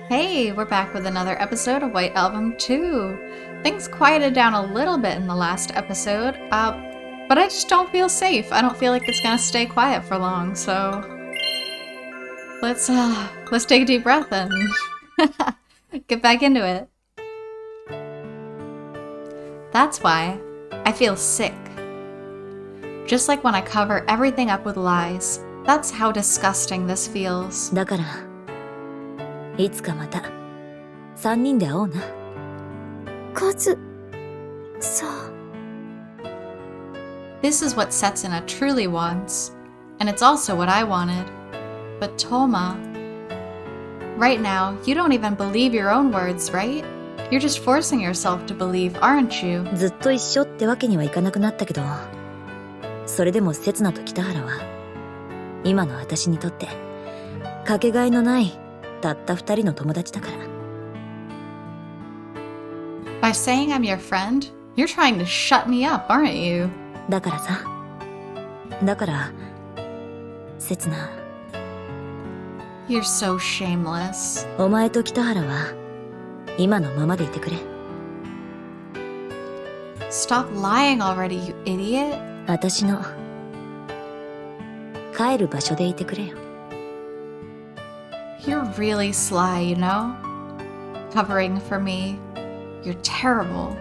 Hey, we're back with another episode of White Album 2. Things quieted down a little bit in the last episode, but I just don't feel safe. I don't feel like it's gonna stay quiet for long, so let's take a deep breath and get back into it. That's why I feel sick. Just like when I cover everything up with lies. That's how disgusting this feels. だからいつかまた3人で会おうな。カズ、そう。This is what Setsuna truly wants, and it's also what I wanted. But Toma, right now, you don't even believe your own words, right? You're just forcing yourself to believe, aren't you? ずっと一緒ってわけにはいかなくなったけど、それでも刹那と北原は今の私にとってかけがえのないたった2人の友達だから。By saying I'm your friend, you're trying to shut me up, aren't you? だからさ、だから刹那、 You're so shameless. お前と北原は今のままでいてくれ。 Stop lying already, you idiot. 私の帰る場所でいてくれよ。 You're really sly, you know? Covering for me. You're terrible.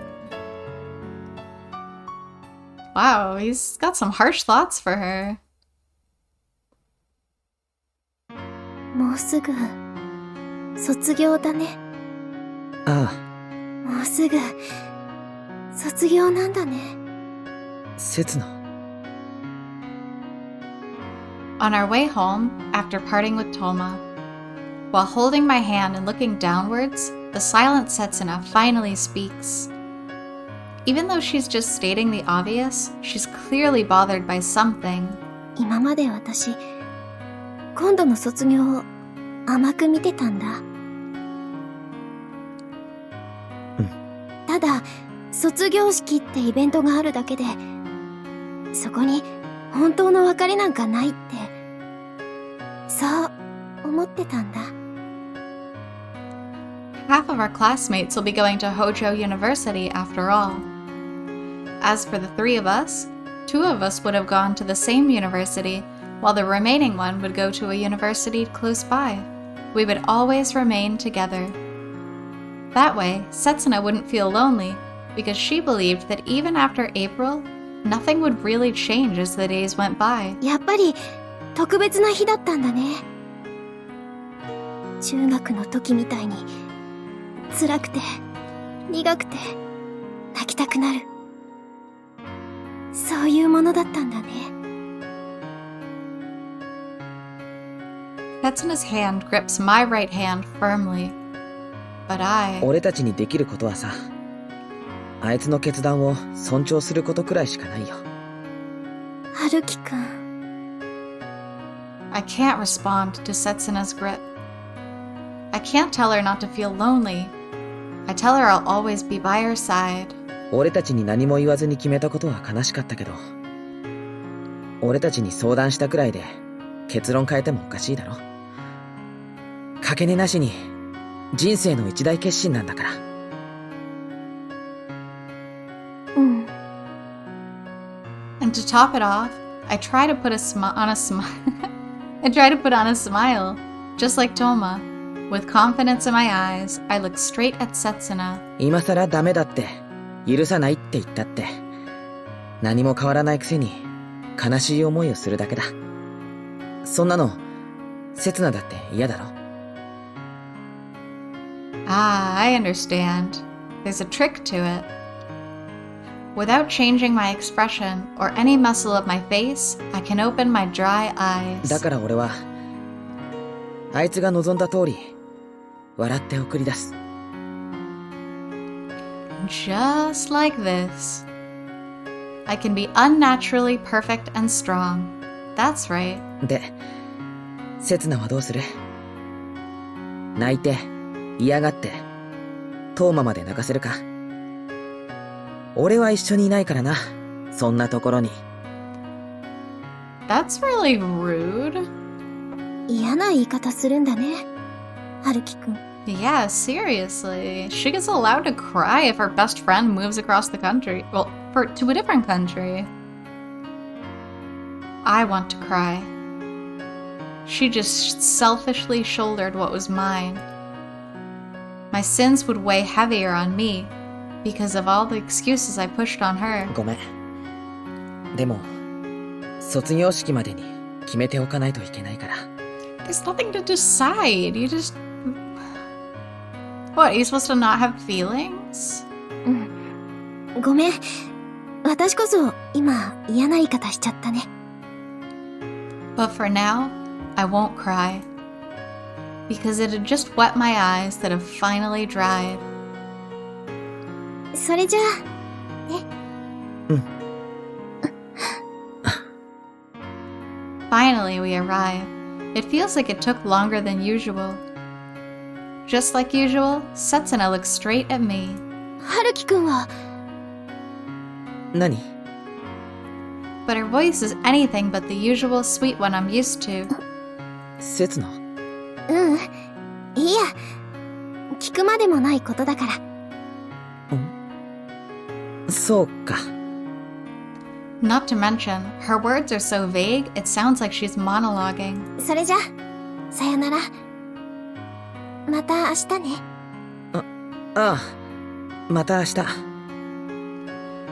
Wow, he's got some harsh thoughts for her. もうすぐ卒業だね。ああ。もうすぐ卒業なんだね。刹那。On our way home, after parting with Toma, while holding my hand and looking downwards, the silent Setsuna finally speaks. Even though she's just stating the obvious, she's clearly bothered by something. 今まで私、今度の卒業を甘く見てたんだ。ただ、卒業式ってイベントがあるだけで、そこに本当の別れなんかないって、そう思ってたんだ。Half of our classmates will be going to Hojo University after all. As for the three of us, 2 of us would have gone to the same university, while the remaining one would go to a university close by. We would always remain together. That way, Setsuna wouldn't feel lonely, because she believed that even after April, nothing would really change as the days went by. やっぱり特別な日だったんだね。中学の時みたいに辛くて苦くて泣きたくなる、そういうものだったんだね。Setsuna's hand grips my right hand firmly, but I... 俺たちにできることはさ、あいつの決断を尊重することくらいしかないよ。春樹くん。I can't respond to Setsuna's grip. I can't tell her not to feel lonely. I tell her I'll always be by her side. 俺たちに何も言わずに決めたことは悲しかったけど、俺たちに相談したくらいで結論変えてもおかしいだろ。かけねなしに人生の一大決心なんだから。うん。And to top it off, I try to put on a smile, just like Toma. With confidence in my eyes, I look straight at Setsuna. 今さらダメだって許さないって言ったって何も変わらないくせに悲しい思いをするだけだ。そんなの刹那だって嫌だろ。Ah, I understand. There's a trick to it. Without changing my expression or any muscle of my face, I can open my dry eyes. だから俺はあいつが望んだ通り笑って送り出す。 Just like this. I can be unnaturally perfect and strong. That's right. で、刹那はどうする？泣いて嫌がってトーマまで泣かせるか？俺は一緒にいないからな、そんなところに。 That's really rude. 嫌な言い方するんだね、春樹くん。Yeah, seriously. She gets allowed to cry if her best friend moves across the country. Well, to a different country. I want to cry. She just selfishly shouldered what was mine. My sins would weigh heavier on me because of all the excuses I pushed on her. ごめん。でも、卒業式までに決めておかないといけないから。There's nothing to decide. You just... What, are you supposed to not have feelings? ごめん。私こそ今嫌な言い方しちゃったね。But for now, I won't cry. Because it had just wet my eyes that have finally dried. それじゃあ、ね。Finally, we arrive. It feels like it took longer than usual. Just like usual, Setsuna looks straight at me. 春樹くんは、何？ But her voice is anything but the usual sweet one I'm used to. せつな？いいや。聞くまでもないことだから。そうか。Not to mention, her words are so vague, it sounds like she's monologuing. それじゃ、さよなら。また明日ね。ああ、また明日。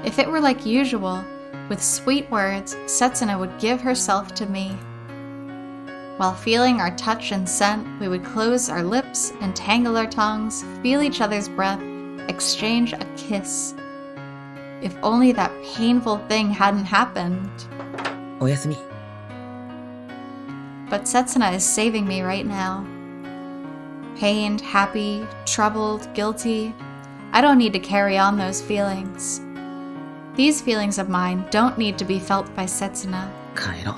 If it were like usual, with sweet words, Setsuna would give herself to me. While feeling our touch and scent, we would close our lips, entangle our tongues, feel each other's breath, exchange a kiss. If only that painful thing hadn't happened. おやすみ。But Setsuna is saving me right now. Pained, happy, troubled, guilty. I don't need to carry on those feelings. These feelings of mine don't need to be felt by Setsuna. 帰ろう。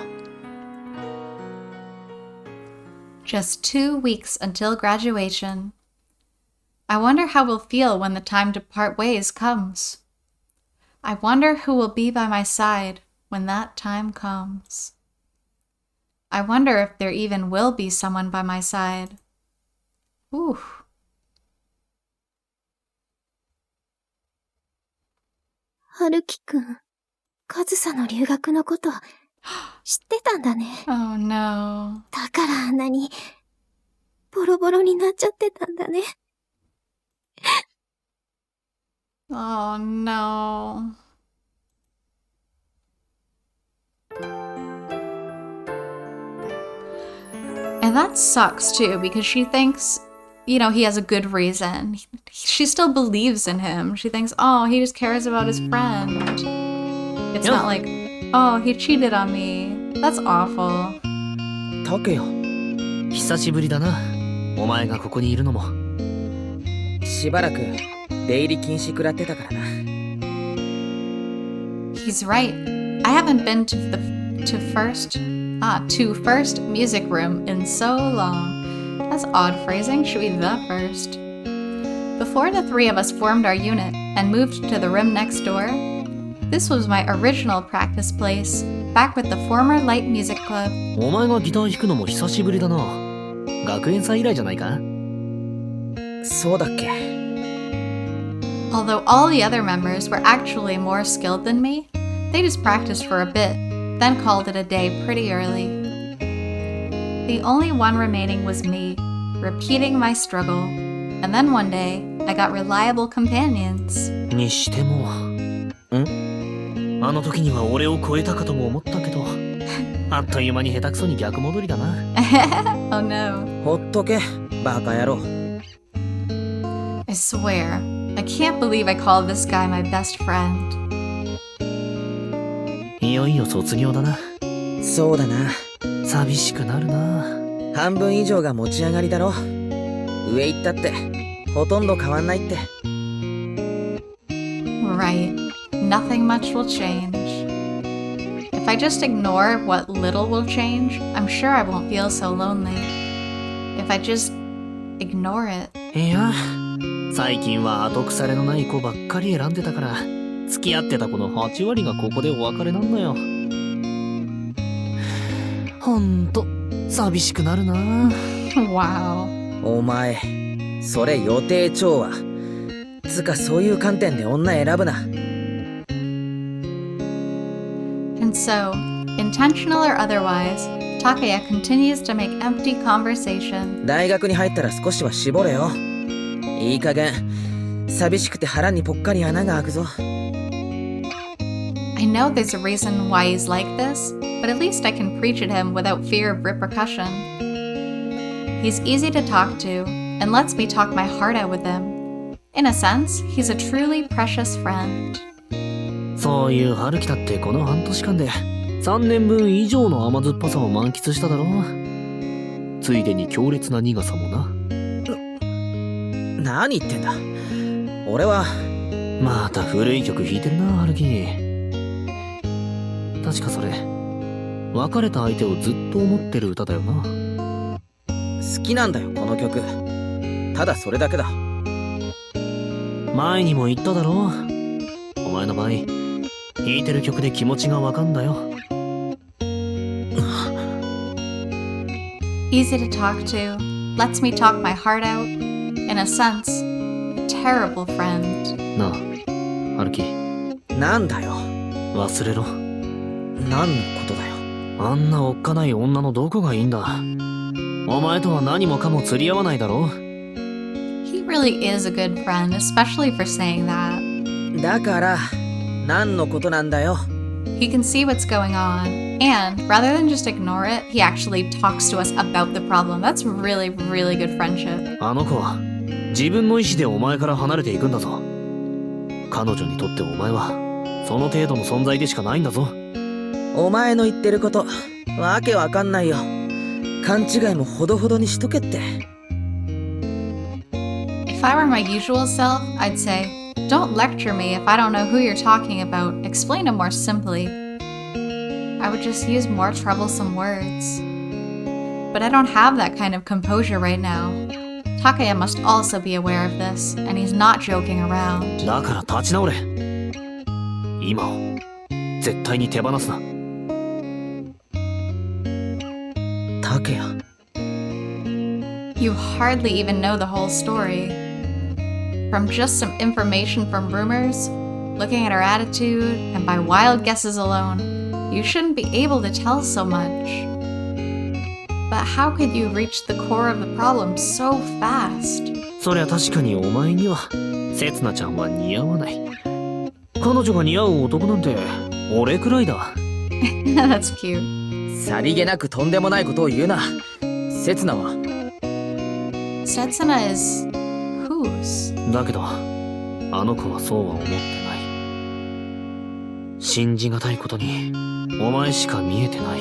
Just 2 weeks until graduation. I wonder how we'll feel when the time to part ways comes. I wonder who will be by my side when that time comes. I wonder if there even will be someone by my side. Ooh. 春樹くん、カズサの留学のこと、知ってたんだね。Oh no. だからあんなに、ボロボロになっちゃってたんだね。Oh no. And that sucks too, because she thinks, you know, he has a good reason. She still believes in him. She thinks, oh, he just cares about his friend. It's not like, oh, he cheated on me. That's awful. タケよ。久しぶりだな。お前がここにいるのも。しばらく出入り禁止食らってたからな。He's right. I haven't been to first music room in so long. That's odd phrasing. Should be the first. Before the three of us formed our unit and moved to the room next door, this was my original practice place, back with the former light music club. お前がギター弾くのも久しぶりだな。学園祭以来じゃないか？そうだっけ？ Although all the other members were actually more skilled than me, they just practiced for a bit, then called it a day pretty early. The only one remaining was me, repeating my struggle, and then one day, I got reliable companions. にしても。あの時には俺を超えたかとも思ったけど、あっという間に下手くそに逆戻りだな。Oh no. ほっとけ、バカ野郎。I swear, I can't believe I called this guy my best friend. いよいよ卒業だな。そうだな。寂しくなるな。半分以上が持ち上がりだろ。上行ったってほとんど変わんないって。Right. Nothing much will change. If I just ignore what little will change, I'm sure I won't feel so lonely. If I just ignore it. いや、最近は後腐れのない子ばっかり選んでたから、付き合ってた子の8割がここでお別れなんだよ。ほんと、寂しくなるな。Wow. お前、それ予定調和。つかそういう観点で女選ぶな。And so, intentional or otherwise, Takaya continues to make empty conversation. 大学に入ったら少しは絞れよ。いい加減、寂しくて腹にぽっかり穴が開くぞ。I know there's a reason why he's like this, but at least I can preach at him without fear of repercussion. He's easy to talk to, and lets me talk my heart out with him. In a sense, he's a truly precious friend. そういう春樹だってこの半年間で3年分以上の甘酸っぱさを満喫しただろう。ついでに強烈な苦さもな。何言ってんだ。俺は。また古い曲弾いてるな、春樹。確かそれ、別れた相手をずっと思ってる歌だよな。好きなんだよ、この曲。ただそれだけだ。前にも言っただろう。お前の場合、弾いてる曲で気持ちがわかんだよ。Easy to talk to, lets me talk my heart out. In a sense, a terrible friend. なあ、春樹。なんだよ。忘れろ。何のことだよ。あんなおっかない女のどこがいいんだ。お前とは何もかも釣り合わないだろ。He really is a good friend, especially for saying that. だから、何のことなんだよ。He can see what's going on, and rather than just ignore it, he actually talks to us about the problem. That's really, really good friendship. あの子は自分の意思でお前から離れていくんだぞ。彼女にとってお前はその程度の存在でしかないんだぞ。お前の言ってること、わけわかんないよ。勘違いもほどほどにしとけって。If I were my usual self, I'd say, don't lecture me if I don't know who you're talking about. Explain it more simply. I would just use more troublesome words. But I don't have that kind of composure right now. Takaya must also be aware of this, and he's not joking around. だから立ち直れ。今を絶対に手放すな。竹谷。You hardly even know the whole story. From just some information from rumors, looking at her attitude, and by wild guesses alone, you shouldn't be able to tell so much. But how could you reach the core of the problem so fast? そりゃ確かにお前にはせつなちゃんは似合わない。彼女が似合う男なんて俺くらいだ。That's cute. さりげなくとんでもないことを言うな。せつなは。Setsuna is whose? だけどあの子はそうは思ってない。信じがたいことにお前しか見えてない。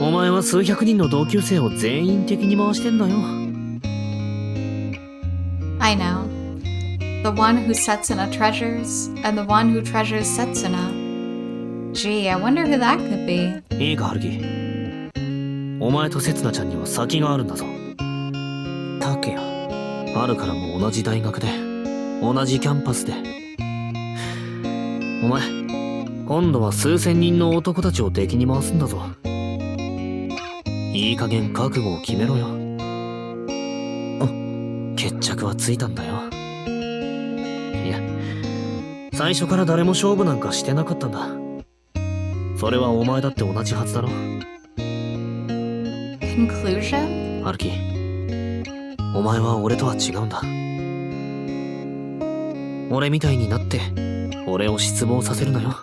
お前は数百人の同級生を全員的に回してんだよ。I know. The one who Setsuna treasures, and the one who treasures Setsuna. Gee, I wonder who that could be. いいか、春樹。お前とせつなちゃんには先があるんだぞ。竹谷。春からも同じ大学で、同じキャンパスで。お前、今度は数千人の男たちを敵に回すんだぞ。いい加減覚悟を決めろよ。決着はついたんだよ。いや、最初から誰も勝負なんかしてなかったんだ。それはお前だって同じはずだろ。Conclusion? 春樹、お前は俺とは違うんだ。俺みたいになって俺を失望させるなよ。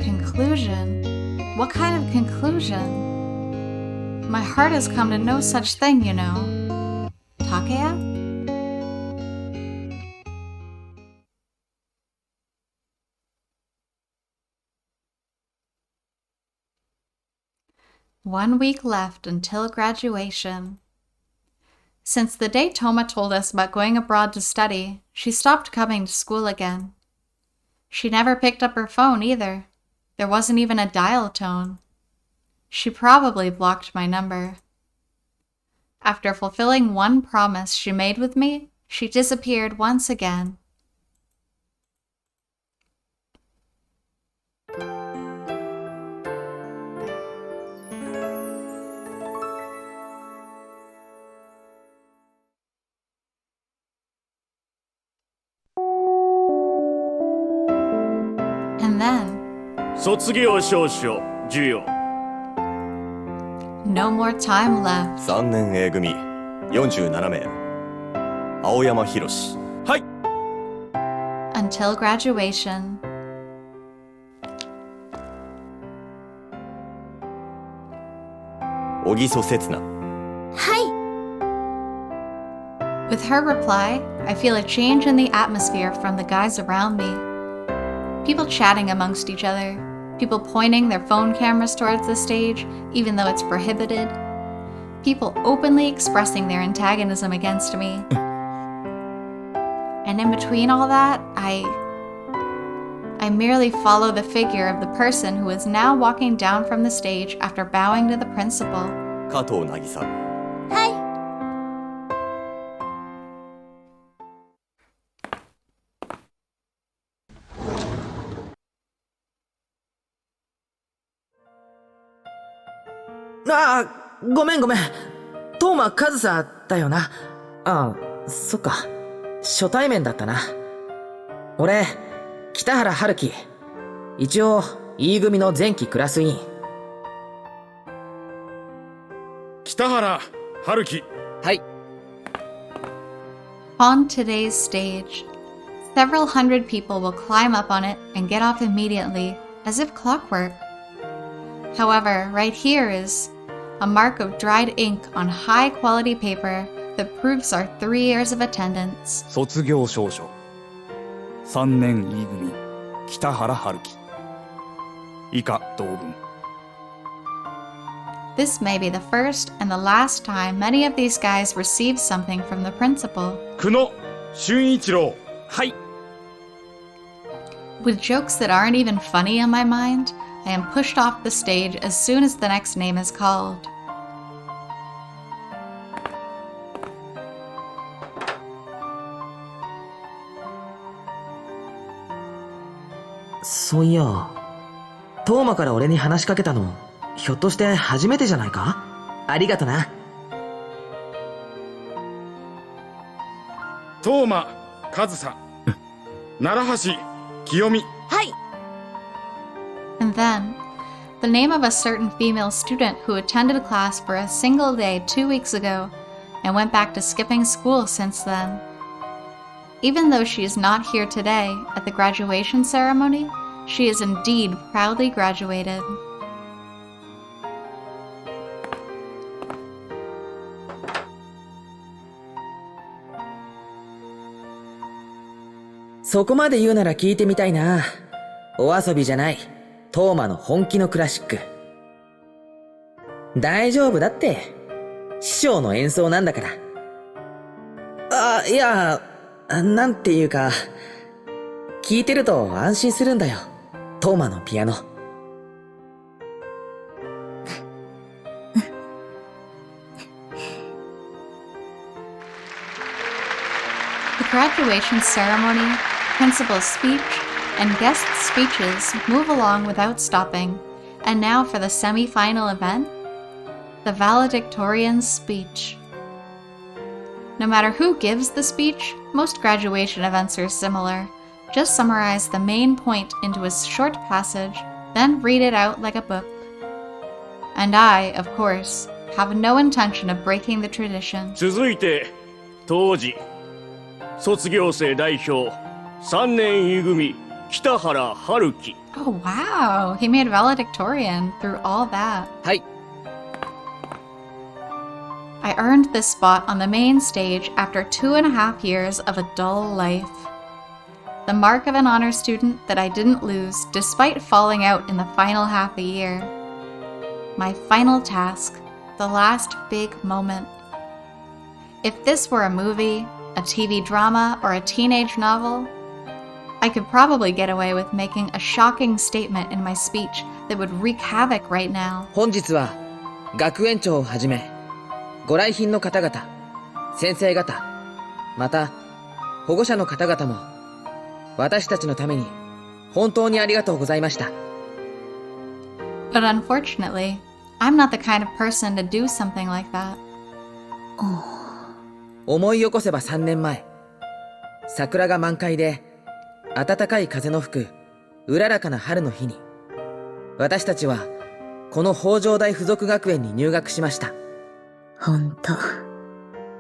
Conclusion? What kind of conclusion? My heart has come to no such thing, you know. Takaya? One week left until graduation. Since the day Toma told us about going abroad to study, she stopped coming to school again. She never picked up her phone either. There wasn't even a dial tone. She probably blocked my number. After fulfilling one promise she made with me, she disappeared once again. And then, 卒業証書授与。 no more time left. 3年 A 組47名青山博士。はい。 Until graduation. 小木曽刹那。はい。 With her reply, I feel a change in the atmosphere from the guys around me. People chatting amongst each other, people pointing their phone cameras towards the stage, even though it's prohibited, people openly expressing their antagonism against me. And in between all that, I merely follow the figure of the person who is now walking down from the stage after bowing to the principal. 加藤渚。はい。ああ、ごめん。トーマカズサだよな。ああ、そっか。初対面だったな。俺、北原春樹。一応、E 組の前期クラス委員。北原春樹。はい。 On today's stage, several hundred people will climb up on it and get off immediately, as if clockwork. However, right here is a mark of dried ink on high-quality paper that proves our 3 years of attendance. 卒業証書3年 E 組北原春樹以下同文。 This may be the first and the last time many of these guys receive something from the principal. 久野俊一郎。はい。 With jokes that aren't even funny in my mind, I am pushed off the stage as soon as the next name is called.そういや、トーマから俺に話しかけたの、ひょっとして初めてじゃないか？ありがとな。東間和沙。奈良橋清美。はい。 And then, the name of a certain female student who attended a class for a single day 2 weeks ago and went back to skipping school since then. Even though she is not here today at the graduation ceremony, she is indeed proudly graduated.「そこまで言うなら聞いてみたいな。お遊びじゃない。トーマの本気のクラシック。大丈夫だって。師匠の演奏なんだから。あ、いや、なんていうか、聞いてると安心するんだよ。トーマのピアノ。The graduation ceremony, principal's speech, and guest speeches move along without stopping. And now for the semi-final event, the valedictorian's speech. No matter who gives the speech, most graduation events are similar. Just summarize the main point into a short passage, then read it out like a book. And I, of course, have no intention of breaking the tradition. 続いて当時卒業生代表3年 E 組北原春樹。 Oh wow, he made valedictorian through all that. はい。 I earned this spot on the main stage after 2.5 years of a dull life. The mark of an honor student that I didn't lose despite falling out in the final half a year. My final task, the last big moment. If this were a movie, a TV drama, or a teenage novel, I could probably get away with making a shocking statement in my speech that would wreak havoc right now. 本日は学園長をはじめご来賓の方々、先生方、また保護者の方々も私たちのために本当にありがとうございました。 But unfortunately, I'm not the kind of person to do something like that. 思い起こせば3年前、桜が満開で暖かい風の吹くうららかな春の日に、私たちはこの北条大附属学園に入学しました。ほんと、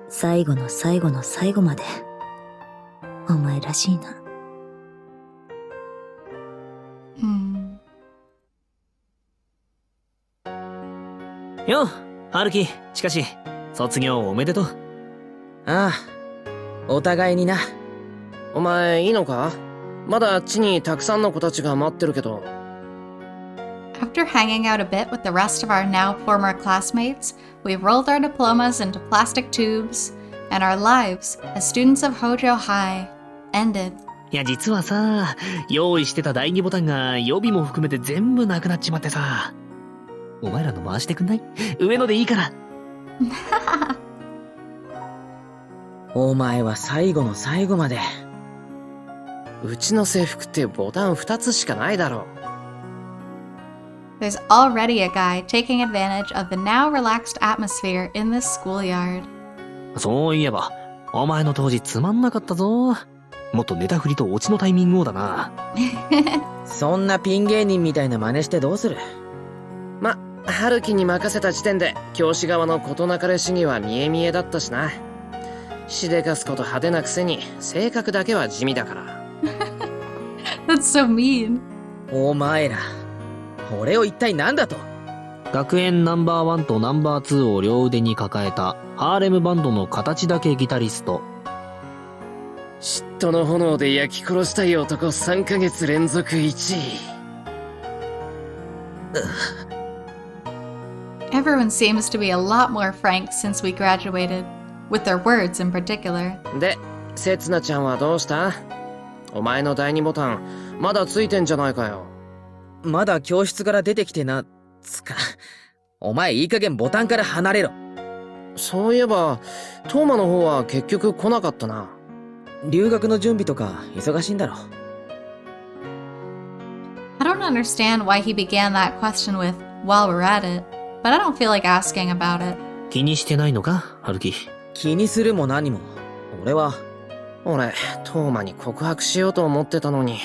最後の最後の最後まで、お前らしいな。よ、春樹、しかし、卒業おめでとう。ああ、お互いにな。お前いいのか？まだあっちにたくさんの子たちが待ってるけど。After hanging out a bit with the rest of our now former classmates, we rolled our diplomas into plastic tubes, and our lives as students of Hojo High ended. いや、実はさ、用意してた第2ボタンが予備も含めて全部なくなっちまってさ。お前らの回してくんない？上のでいいから。お前は最後の最後まで。うちの制服ってボタン2つしかないだろう。 There's already a guy taking advantage of the now relaxed atmosphere in this schoolyard. そういえば、お前の当時つまんなかったぞ。もっとネタ振りとオチのタイミングをだな。そんなピン芸人みたいな真似してどうする？ま、春樹に任せた時点で教師側の事なかれ主義は見え見えだったしな。しでかすこと派手なくせに性格だけは地味だから。That's so mean. お前ら、俺を一体何だと？学園ナンバー1とナンバー2を両腕に抱えたハーレムバンドの形だけギタリスト。嫉妬の炎で焼き殺したい男3ヶ月連続1位。Everyone seems to be a lot more frank since we graduated, with their words in particular. で、せつなちゃんはどうした？お前の第2ボタンまだついてんじゃないかよ。まだ教室から出てきてな、つか。お前いい加減ボタンから離れろ。そういえば、トーマの方は結局来なかったな。留学の準備とか忙しいんだろ。I don't understand why he began that question with, while we're at it, but I don't feel like asking about it. 気にしてないのか、春樹。気にするも何も。俺、トーマに告白しようと思ってたのに。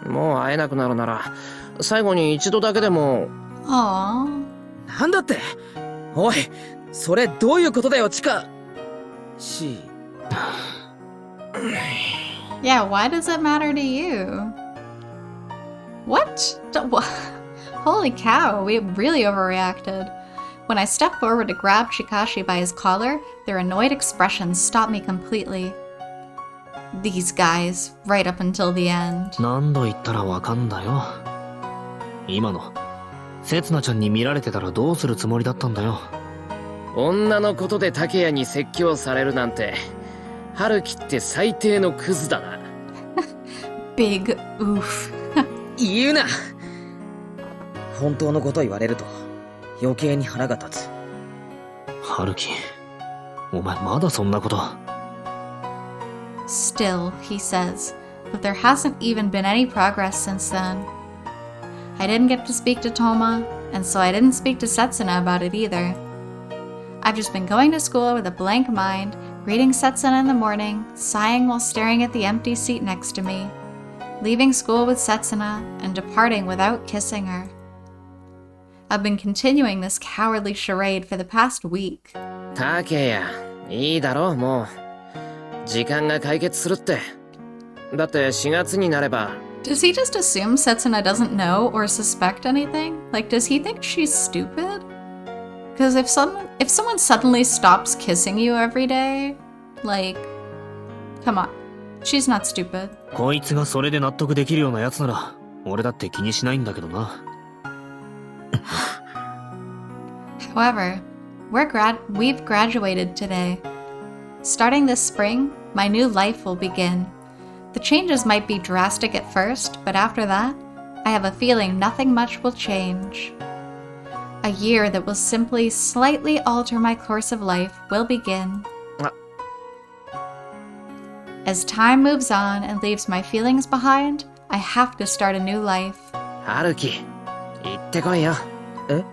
もう会えなくなるなら、最後に一度だけでも。Aww. なんだって？おい、それどういうことだよ、チカ。Yeah, why does it matter to you? What? Holy cow, we really overreacted. When I stepped forward to grab Chikashi by his collar, their annoyed expressions stopped me completely. These guys, right up until the end. 何度言ったらわかんだよ。今の、せつなちゃんに見られてたらどうするつもりだったんだよ。女のことで竹谷に説教されるなんて、春樹って最低のクズだな。Big oof. 言うな。本当のこと言われると余計に腹が立つ。春樹、お前まだそんなこと。Still, he says, but there hasn't even been any progress since then. I didn't get to speak to Toma, and so I didn't speak to Setsuna about it either. I've just been going to school with a blank mind, reading Setsuna in the morning, sighing while staring at the empty seat next to me, leaving school with Setsuna, and departing without kissing her. I've been continuing this cowardly charade for the past week. 竹谷、いいだろ、もう。時間が解決するって。だって4月になれば。Does he just assume Setsuna doesn't know or suspect anything? Like, does he think she's stupid? Because if someone suddenly stops kissing you every day, like, come on, she's not stupid. こいつがそれで納得できるようなやつなら、俺だって気にしないんだけどな。However, we've graduated today. Starting this spring, my new life will begin. The changes might be drastic at first, but after that, I have a feeling nothing much will change. A year that will simply slightly alter my course of life will begin. As time moves on and leaves my feelings behind, I have to start a new life. 春樹、行ってこいよ。え？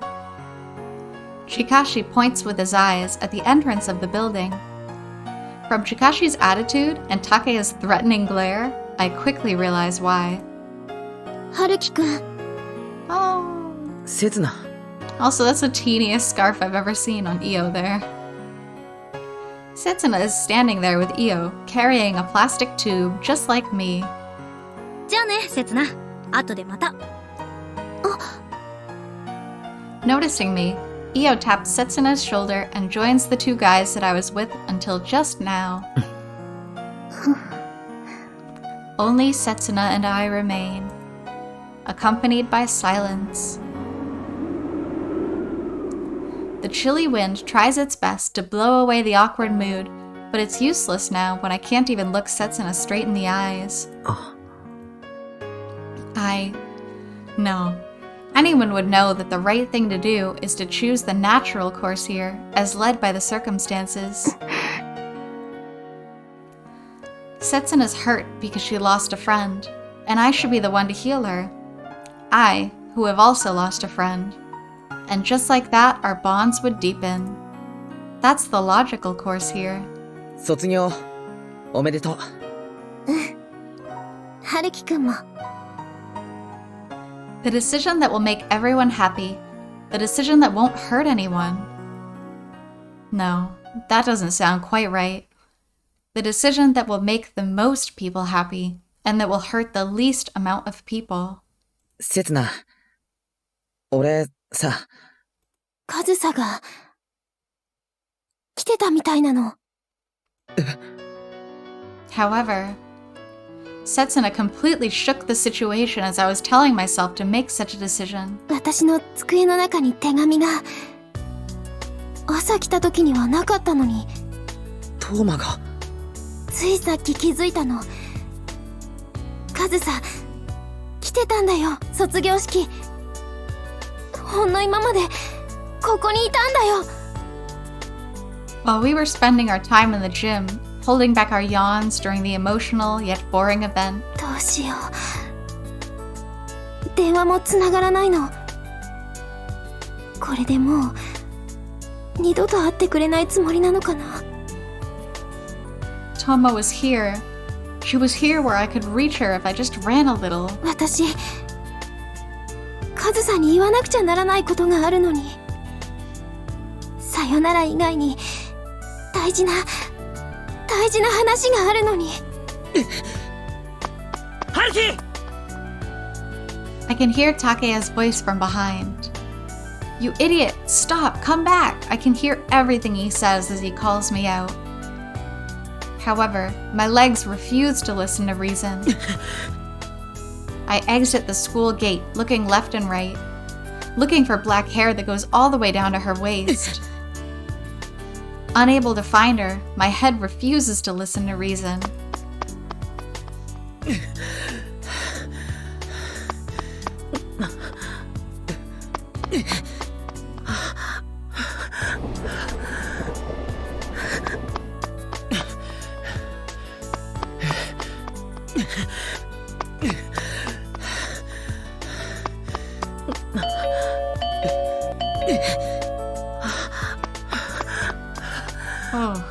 Chikashi points with his eyes at the entrance of the building. From Chikashi's attitude and Takeya's threatening glare, I quickly realize why. 春樹くん。 Oh. せつな。 Also, that's the teeniest scarf I've ever seen on Io there. Setsuna is standing there with Io, carrying a plastic tube just like me. じゃあね、せつな。後でまた。Noticing me, Io tapped Setsuna's shoulder and joins the two guys that I was with until just now. Only Setsuna and I remain, accompanied by silence. The chilly wind tries its best to blow away the awkward mood, but it's useless now when I can't even look Setsuna straight in the eyes. No. Anyone would know that the right thing to do is to choose the natural course here, as led by the circumstances. Setsuna's hurt because she lost a friend, and I should be the one to heal her. I, who have also lost a friend. And just like that, our bonds would deepen. That's the logical course here. 卒業おめでとう。春樹くんも。 The decision that will make everyone happy. The decision that won't hurt anyone. No, that doesn't sound quite right. The decision that will make the most people happy, and that will hurt the least amount of people. せつな。俺さ。カズサが来てたみたいなの。However, Setsuna completely shook the situation as I was telling myself to make such a decision. 私の机の中に手紙が朝来た時にはなかったのに。トーマが。ついさっき気づいたの。カズサ来てたんだよ、卒業式。ほんの今までここにいたんだよ。 While we were spending our time in the gym, holding back our yawns during the emotional yet boring event. どうしよう。電話もつながらないの。これでもう二度と会ってくれないつもりなのかな。Toma was here. She was here where I could reach her if I just ran a little. 私、カズさんに言わなくちゃならないことがあるのに。さよなら以外に大事な話があるのに。春樹 I can hear Takeya's voice from behind. You idiot! Stop! Come back! I can hear everything he says as he calls me out. However, my legs refuse to listen to reason. I exit the school gate, looking left and right, looking for black hair that goes all the way down to her waist. Unable to find her, my head refuses to listen to reason. Oh.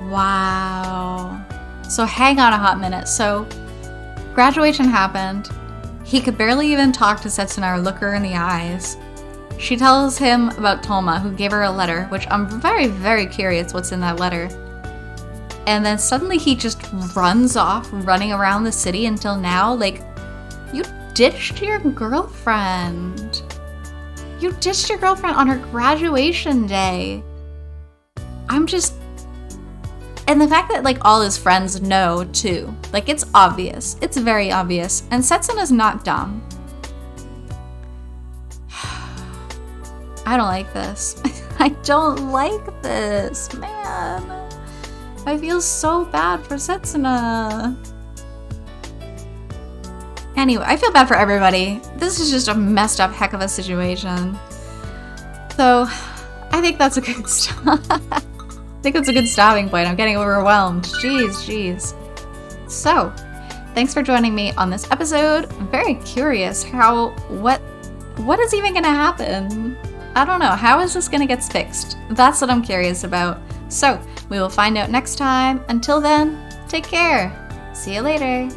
Wow. So hang on a hot minute. So graduation happened. He could barely even talk to Setsuna or look her in the eyes. She tells him about Toma, who gave her a letter, which I'm very, very curious what's in that letter. And then suddenly he just runs off, running around the city until now. Like, you ditched your girlfriend. You ditched your girlfriend on her graduation day. I'm just... And the fact that, like, all his friends know, too. Like, it's obvious. It's very obvious. And Setsuna's not dumb. I don't like this. I don't like this, man. I feel so bad for Setsuna. Anyway, I feel bad for everybody. This is just a messed up heck of a situation. So, I think that's a good start. think that's a good stopping point. I'm getting overwhelmed. Jeez. So, thanks for joining me on this episode. I'm very curious what is even gonna happen? I don't know. How is this gonna get fixed? That's what I'm curious about. So, we will find out next time. Until then, take care. See you later.